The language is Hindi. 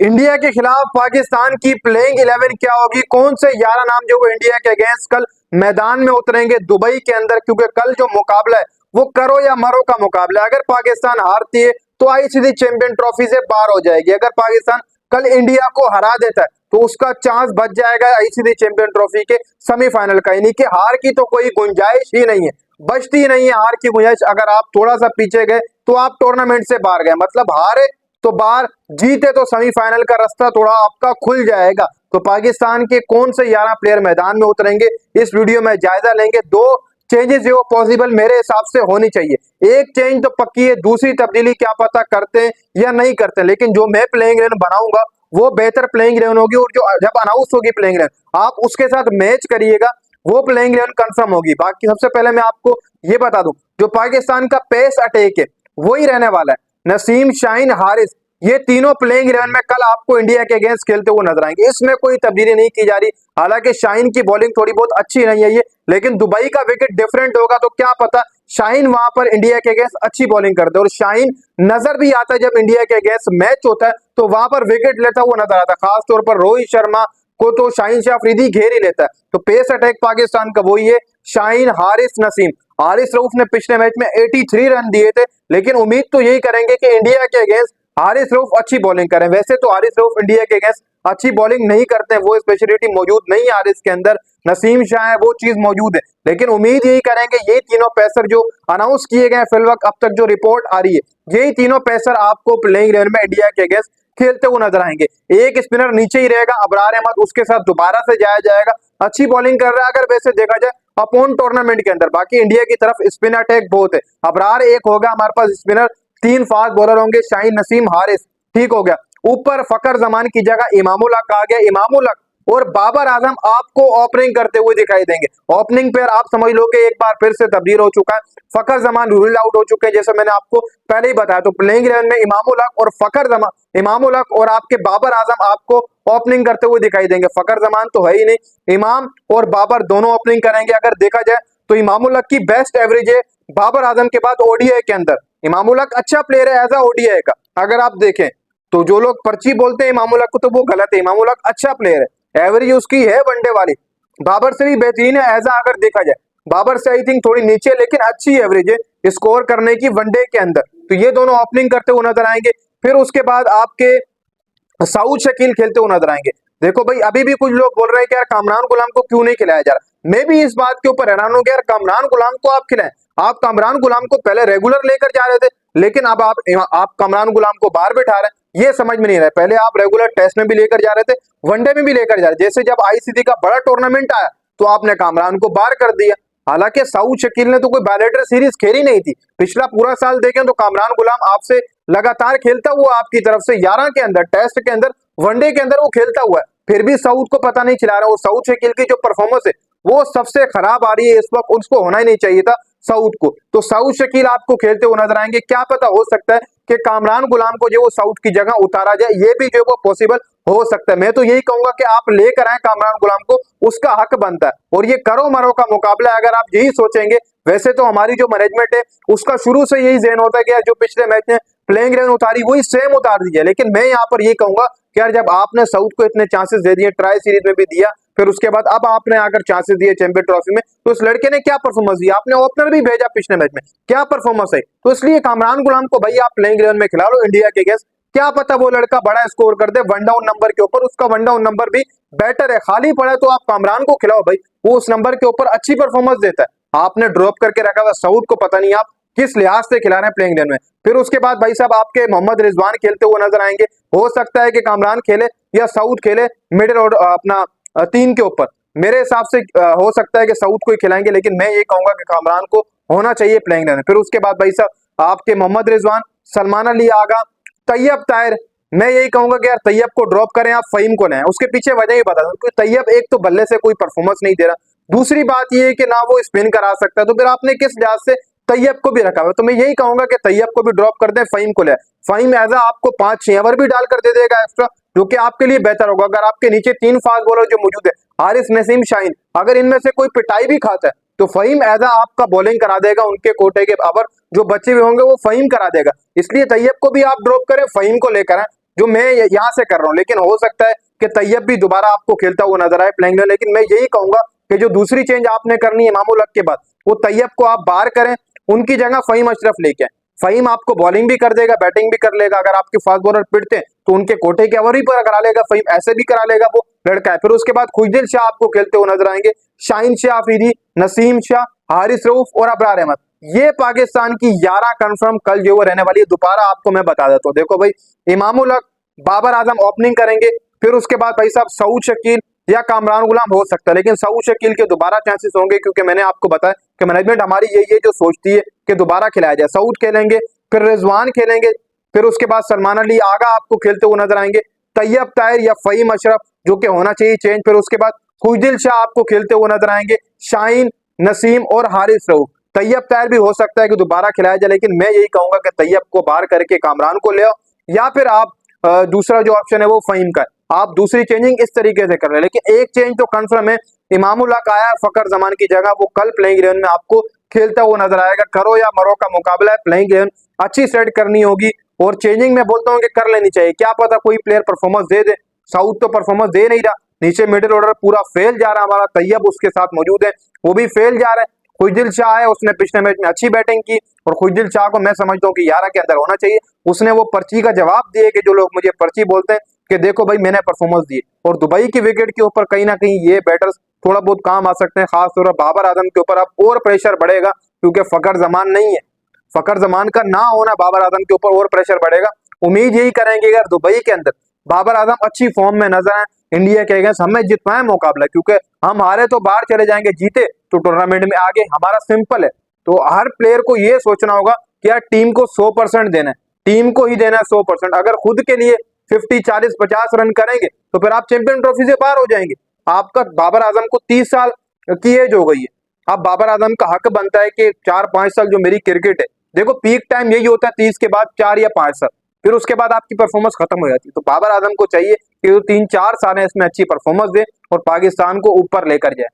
इंडिया के खिलाफ पाकिस्तान की प्लेइंग 11 क्या होगी, कौन से 11 नाम जो वो इंडिया के अगेंस्ट कल मैदान में उतरेंगे दुबई के अंदर, क्योंकि कल जो मुकाबला है वो करो या मरो का मुकाबला है। अगर पाकिस्तान हारती है तो आईसीसी चैंपियन ट्रॉफी से बाहर हो जाएगी। अगर पाकिस्तान कल इंडिया को हरा देता है तो उसका चांस बच जाएगा आईसीसी चैंपियन ट्रॉफी के सेमीफाइनल का, यानी कि हार की तो कोई गुंजाइश ही नहीं है, बचती ही नहीं है हार की गुंजाइश। अगर आप थोड़ा सा पीछे गए तो आप टूर्नामेंट से बाहर गए, मतलब हारे तो बाहर, जीते तो सेमीफाइनल का रास्ता थोड़ा आपका खुल जाएगा। तो पाकिस्तान के कौन से 11 प्लेयर मैदान में उतरेंगे इस वीडियो में जायजा लेंगे। दो चेंजेस जो पॉसिबल मेरे हिसाब से होनी चाहिए। एक चेंज तो पक्की है, दूसरी तब्दीली क्या पता करते हैं या नहीं करते, लेकिन जो मैं प्लेइंग 11 बनाऊंगा वो बेहतर प्लेइंग 11 होगी, और जो जब अनाउंस होगी प्लेइंग 11 आप उसके साथ मैच करिएगा, वो प्लेइंग 11 कंफर्म होगी। बाकी सबसे पहले मैं आपको ये बता दूं, जो पाकिस्तान का पेस अटैक है वही रहने वाला है। नसीम, शाहीन, हारिस, ये तीनों प्लेइंग 11 में कल आपको इंडिया के अगेंस्ट खेलते हुए नजर आएंगे। इसमें कोई तब्दीली नहीं की जा रही। हालांकि शाहीन की बॉलिंग थोड़ी बहुत अच्छी नहीं है ये, लेकिन दुबई का विकेट डिफरेंट होगा, तो क्या पता शाहीन वहां पर इंडिया के अगेंस्ट अच्छी बॉलिंग करते हैं। और शाहीन नजर भी आता है जब इंडिया के अगेंस्ट मैच होता है तो वहां पर विकेट लेता हुआ नजर आता है। खासतौर पर रोहित शर्मा को तो शाहीन शाह अफरीदी घेर ही लेता है। तो पेस अटैक पाकिस्तान का वही है, शाहीन, हारिस, नसीम। हारिस रऊफ ने पिछले मैच में 83 रन दिए थे, लेकिन उम्मीद तो यही करेंगे कि इंडिया के अगेंस्ट हारिस रऊफ अच्छी बॉलिंग करें। वैसे तो हारिस रऊफ इंडिया के अगेंस्ट अच्छी बॉलिंग नहीं करते हैं, वो स्पेशलिटी मौजूद नहीं है हारिस के अंदर। नसीम शाह है, वो चीज मौजूद है, लेकिन उम्मीद यही करेंगे ये तीनों पेसर जो अनाउंस किए गए फिलवक्त अब तक जो रिपोर्ट आ रही है, यही तीनों पेसर आपको प्लेइंग 11 में इंडिया के अगेंस्ट खेलते हुए नजर आएंगे। एक स्पिनर नीचे ही रहेगा, अबरार अहमद, उसके साथ दोबारा से जाया जाएगा। अच्छी बॉलिंग कर रहा है अगर वैसे देखा जाए अपोन टूर्नामेंट के अंदर। बाकी इंडिया की तरफ स्पिन अटैक बहुत है। अबरार एक होगा हमारे पास स्पिनर, 3 फास्ट बॉलर होंगे, शाहीन, नसीम, हारिस, ठीक हो गया। ऊपर फकर जमान की जगह इमामुल हक आ गया। इमामुल हक और बाबर आजम आपको ओपनिंग करते हुए दिखाई देंगे। ओपनिंग पेयर आप समझ लो कि एक बार फिर से तब्दील हो चुका है। फकर जमान रूल आउट हो चुके हैं, जैसे मैंने आपको पहले ही बताया। तो प्लेइंग 11 में इमामुल हक और फकर जमान, इमामुल हक और आपके बाबर आजम आपको ओपनिंग करते हुए दिखाई देंगे। फकर जमान तो है ही नहीं, इमाम और बाबर दोनों ओपनिंग करेंगे। अगर देखा जाए तो इमामुल हक की बेस्ट एवरेज है बाबर आजम के बाद ओडीआई के अंदर। इमामुल हक अच्छा प्लेयर है एज अ ओडीआई का, अगर आप देखें तो जो लोग पर्ची बोलते हैं इमामुल हक को तो वो गलत है। इमामुल हक अच्छा प्लेयर है, एवरेज उसकी है वनडे वाली, बाबर से भी बेहतरीन है एज अगर देखा जाए। बाबर से आई थिंक थोड़ी नीचे, लेकिन अच्छी एवरेज है स्कोर करने की वनडे के अंदर। तो ये दोनों ओपनिंग करते हुए नजर आएंगे। फिर उसके बाद आपके सऊद शकील खेलते हुए नजर आएंगे। देखो भाई, अभी भी कुछ लोग बोल रहे हैं कि यार कामरान गुलाम को क्यों नहीं खिलाया जा रहा। मैं भी इस बात के ऊपर हैरान हूं कि यार कामरान गुलाम को आप खिलाएं। आप कामरान गुलाम को पहले रेगुलर लेकर जा रहे थे, लेकिन अब आप कामरान गुलाम को बाहर बैठा रहे हैं, ये समझ में नहीं रहा है। पहले आप रेगुलर टेस्ट में भी लेकर जा रहे थे, वनडे में भी लेकर जा रहे थे। जैसे जब आईसीसी का बड़ा टूर्नामेंट आया तो आपने कामरान को बाहर कर दिया। हालांकि सऊद शकील ने तो कोई बायलेटरल सीरीज खेली नहीं थी। पिछला पूरा साल देखें तो कामरान गुलाम आपसे लगातार खेलता हुआ आपकी तरफ से 11 के अंदर, टेस्ट के अंदर, वनडे के अंदर वो खेलता हुआ है, फिर भी सऊद को पता नहीं खिला रहा। और सऊद शकील की जो परफॉर्मेंस है वो सबसे खराब आ रही है इस वक्त, उसको होना ही नहीं चाहिए था सऊद को। तो सऊद शकील आपको खेलते हुए नजर आएंगे। क्या पता हो सकता है कि कामरान गुलाम को जो वो सऊद की जगह उतारा जाए, ये भी जो वो पॉसिबल हो सकता है। मैं तो यही कहूंगा कि आप लेकर आए कामरान गुलाम को, उसका हक बनता है। और ये करो मरो का मुकाबला है, अगर आप यही सोचेंगे, वैसे तो हमारी जो मैनेजमेंट है उसका शुरू से यही ज़हन होता है कि यार जो पिछले मैच में प्लेइंग 11 उतारी वही सेम उतार दीजिए। लेकिन मैं यहाँ पर ये कहूंगा कि यार जब आपने सऊद को इतने चांसेस दे दिए, ट्राई सीरीज में भी दिया, फिर उसके बाद अब आपने आकर चांसेस दिए चैंपियन ट्रॉफी में, तो उस लड़के ने क्या परफॉर्मेंस दी। आपने ओपनर भी भेजा पिछले मैच में, क्या परफॉर्मेंस है। तो इसलिए कामरान गुलाम को भाई आप प्लेइंग 11 में खिला लो इंडिया के अगेंस्ट, क्या पता वो लड़का बड़ा स्कोर कर दे वन डाउन नंबर के ऊपर। उसका वन डाउन नंबर भी बेटर है, खाली पड़ा है तो आप कामरान को खिलाओ भाई, वो उस नंबर के ऊपर अच्छी परफॉर्मेंस देता है। आपने ड्रॉप करके रखा हुआ सऊद को, पता नहीं आप किस लिहाज से खिला रहे हैं प्लेइंग 11 में। फिर उसके बाद भाई साहब आपके मोहम्मद रिजवान खेलते हुए नजर आएंगे। हो सकता है कि कामरान खेले या सऊद खेले मिडिल ऑर्डर अपना 3 के ऊपर। मेरे हिसाब से हो सकता है कि सऊद को ही खिलाएंगे, लेकिन मैं ये कहूंगा कि कामरान को होना चाहिए प्लेइंग 11 में। फिर उसके बाद भाई साहब आपके मोहम्मद रिजवान, सलमान अली आगा, तैयब ताहिर। मैं यही कहूंगा कि यार तैयब को ड्रॉप करें, आप फहीम को लें। उसके पीछे वजह ही बता दूं, क्योंकि तैयब एक तो बल्ले से कोई परफॉर्मेंस नहीं दे रहा, दूसरी बात ये है कि ना वो स्पिन करा सकता है। तो फिर आपने किस लिहाज से तैयब को भी रखा हुआ। तो मैं यही कहूंगा कि तैयब को भी ड्रॉप कर दें, फहीम को ले। फहीम एज आपको 5-6 ओवर भी डालकर दे देगा एक्स्ट्रा, जो कि आपके लिए बेहतर होगा। अगर आपके नीचे 3 फास्ट बॉलर जो मौजूद है, हारिस, नसीम, शाहीन, अगर इनमें से कोई पिटाई भी खाता है तो फहीम एज आपका बॉलिंग करा देगा। उनके कोटे के ओवर जो बचे हुए होंगे वो फहीम करा देगा। इसलिए तैयब को भी आप ड्रॉप करें, फहीम को लेकर आए। जो मैं यहाँ से कर रहा हूँ। लेकिन हो सकता है कि तैयब भी दोबारा आपको खेलता हुआ नजर आए प्लेइंग 11, लेकिन मैं यही कहूंगा कि जो दूसरी चेंज आपने करनी है इमामुल हक के बाद, वो तैयब को आप बाहर करें, उनकी जगह फहीम अशरफ लेके आए। फहीम आपको बॉलिंग भी कर देगा, बैटिंग भी कर लेगा। अगर आपके फास्ट बॉलर पिटते हैं तो उनके कोटे के अवरी पर करा लेगा फहीम, ऐसे भी करा लेगा वो लड़का है। फिर उसके बाद खुशदिल शाह आपको खेलते हुए नजर आएंगे, शाहीन शाह अफरीदी, नसीम शाह, हारिस रऊफ और अबरार अहमद। ये पाकिस्तान की 11 कंफर्म कल जो वो रहने वाली है। दोबारा आपको मैं बता देता हूँ, देखो भाई, इमामुल हक, बाबर आजम ओपनिंग करेंगे। फिर उसके बाद भाई साहब सऊद शकील या कामरान गुलाम हो सकता है, लेकिन सऊद शकील के दोबारा चांसेस होंगे, क्योंकि मैंने आपको बताया कि मैनेजमेंट हमारी यही है जो सोचती है कि दोबारा खिलाया जाए। सऊद खेलेंगे, फिर रिजवान खेलेंगे, फिर उसके बाद सलमान अली आगा आपको खेलते हुए नजर आएंगे, तैयब ताहिर या फहीम अशरफ जो कि होना चाहिए चेंज। फिर उसके बाद खुशदिल शाह आपको खेलते हुए नजर आएंगे, शाहीन, नसीम और हारिस रऊफ। तैयब ताहिर भी हो सकता है कि दोबारा खिलाया जाए, लेकिन मैं यही कहूंगा कि तैयब को बाहर करके कामरान को ले आओ, या फिर आप दूसरा जो ऑप्शन है वो फहीम का, आप दूसरी चेंजिंग इस तरीके से कर रहे हैं। लेकिन एक चेंज तो कंफर्म है, इमामुल हक आया फकर जमान की जगह, वो कल प्लेइंग 11 में आपको खेलता हुआ नजर आएगा। करो या मरो का मुकाबला है, प्लेइंग 11 अच्छी सेट करनी होगी और चेंजिंग में बोलता हूँ कि कर लेनी चाहिए। क्या पता कोई प्लेयर परफॉर्मेंस दे दे, साउथ तो परफॉर्मेंस दे नहीं रहा, नीचे मिडिल ऑर्डर पूरा फेल जा रहा है। हमारा तैयब उसके साथ मौजूद है, वो भी फेल जा रहा है। खुशदिल शाह है, उसने पिछले मैच में अच्छी बैटिंग की और खुशदिल शाह को मैं समझता हूँ कि 11 के अंदर होना चाहिए। उसने वो पर्ची का जवाब दिए कि जो लोग मुझे पर्ची बोलते हैं कि देखो भाई मैंने परफॉर्मेंस दी, और दुबई की विकेट के ऊपर कहीं ना कहीं ये बैटर्स थोड़ा बहुत काम आ सकते हैं, खासतौर पर बाबर आजम के ऊपर अब और प्रेशर बढ़ेगा, क्योंकि फकर जमान नहीं है। फकर जमान का ना होना बाबर आजम के ऊपर और प्रेशर बढ़ेगा। उम्मीद यही करेंगे अगर दुबई के अंदर बाबर आजम अच्छी फॉर्म में नजर आए, इंडिया के अगेंस्ट हमें जितवाए मुकाबला, क्योंकि हम हारे तो बाहर चले जाएंगे, जीते तो टूर्नामेंट में आगे। हमारा सिंपल है। तो हर प्लेयर को ये सोचना होगा कि यार टीम को 100% देना है, टीम को ही देना है 100%। अगर खुद के लिए 50, 40, 50 रन करेंगे तो फिर आप चैंपियन ट्रॉफी से बाहर हो जाएंगे। आपका बाबर आजम को 30 साल की एज हो गई है, अब बाबर आजम का हक बनता है कि 4-5 साल जो मेरी क्रिकेट है, देखो पीक टाइम यही होता है 30 के बाद 4 या 5 साल, फिर उसके बाद आपकी परफॉर्मेंस खत्म हो जाती है। तो बाबर आजम को चाहिए कि वो 3-4 साल इसमें अच्छी परफॉर्मेंस दे और पाकिस्तान को ऊपर लेकर जाए।